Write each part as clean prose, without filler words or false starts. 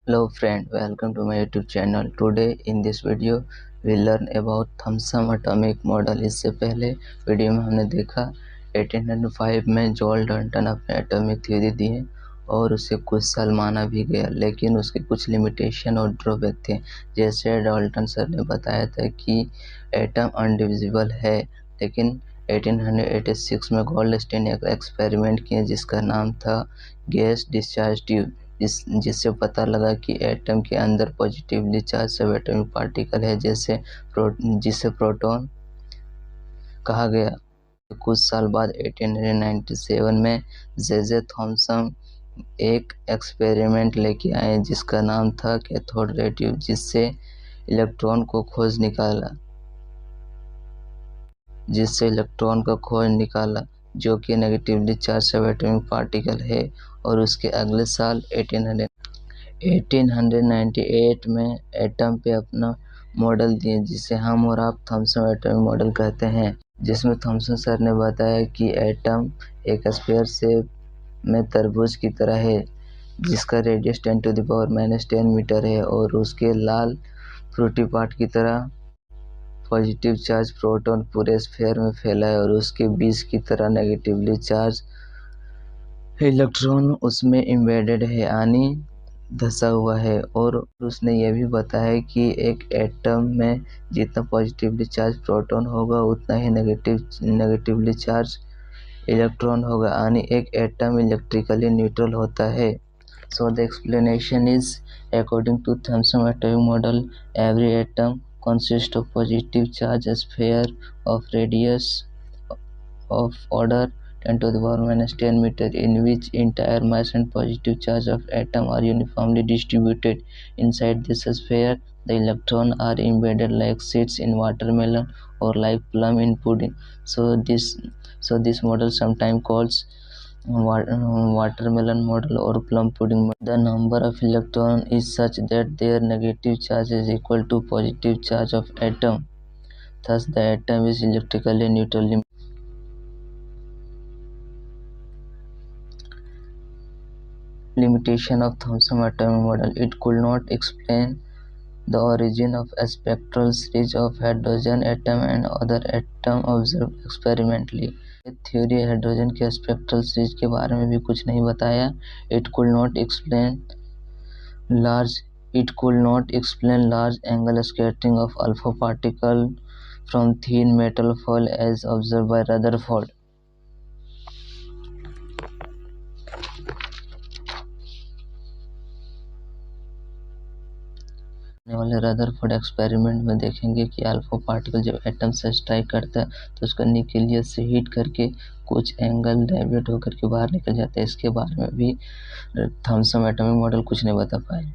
Hello friend, welcome to my YouTube channel. Today in this video we learn about Thomson atomic model. इससे पहले video में हमने देखा 1805 में जॉन डाल्टन अपने एटॉमिक थ्योरी दिए और उसे कुछ साल माना भी गया, लेकिन उसके कुछ लिमिटेशन और ड्रॉबैक थे। जैसे डाल्टन सर ने बताया था कि एटम अनडिविजिबल है, लेकिन 1886 में गोल्डस्टीन एक एक्सपेरिमेंट किए जिसका नाम था गैस डिस्चार्ज ट्यूब, जिससे पता लगा कि एटम के अंदर पॉजिटिवली चार्ज सब एटॉमिक पार्टिकल है जिसे प्रोटॉन कहा गया। कुछ साल बाद 1897 में जे थॉम्सन एक एक्सपेरिमेंट लेके आए जिसका नाम था कैथोड रे ट्यूब, जिससे इलेक्ट्रॉन का खोज निकाला जो कि नेगेटिवली चार्ज सब एटॉमिक पार्टिकल है। और उसके अगले साल 1898 में एटम पे अपना मॉडल दिए जिसे हम और आप थॉम्सन एटॉमिक मॉडल कहते हैं, जिसमें थॉम्सन सर ने बताया कि एटम एक स्फीयर शेप में तरबूज की तरह है जिसका रेडियस 10⁻⁻10 मीटर है और उसके लाल फ्रूटी पार्ट की तरह पॉजिटिव चार्ज प्रोटॉन पूरे स्फीयर में फैला है और उसके बीच की तरह नेगेटिवली चार्ज इलेक्ट्रॉन उसमें एम्बेडेड है यानी धंसा हुआ है। और उसने यह भी बताया कि एक एटम में जितना पॉजिटिवली चार्ज प्रोटॉन होगा उतना ही नेगेटिवली चार्ज इलेक्ट्रॉन होगा, यानी एक एटम इलेक्ट्रिकली न्यूट्रल होता है। So the explanation is according to Thomson atomic model, every atom consists of positive charge sphere of radius of order 10⁻⁻10 meter, in which entire mass and positive charge of atom are uniformly distributed inside this sphere. The electrons are embedded like seeds in watermelon or like plum in pudding. So this model sometimes calls watermelon model or plum pudding model. The number of electrons is such that their negative charge is equal to positive charge of atom. Thus the atom is electrically neutral. Limitation of Thomson atomic model: it could not explain the origin of a spectral series of hydrogen atom and other atom observed experimentally. Theory hydrogen के spectral series के बारे में भी कुछ नहीं बताया। It could not explain large angle scattering of alpha particle from thin metal foil as observed by Rutherford. आने वाले रदरफोर्ड एक्सपेरिमेंट में देखेंगे कि अल्फा पार्टिकल जब एटम से स्ट्राइक करता है तो उसका न्यूक्लियस से हीट करके कुछ एंगल डेविएट होकर के बाहर निकल जाता है। इसके बारे में भी थॉम्सन एटॉमिक मॉडल कुछ नहीं बता पाए।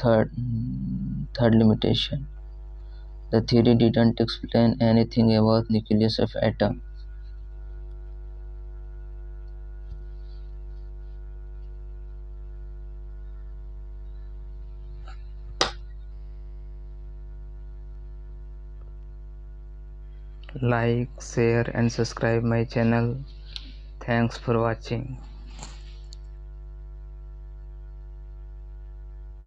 Third limitation, the theory didn't explain anything about nucleus of atom. Like, share and subscribe my channel. Thanks for watching.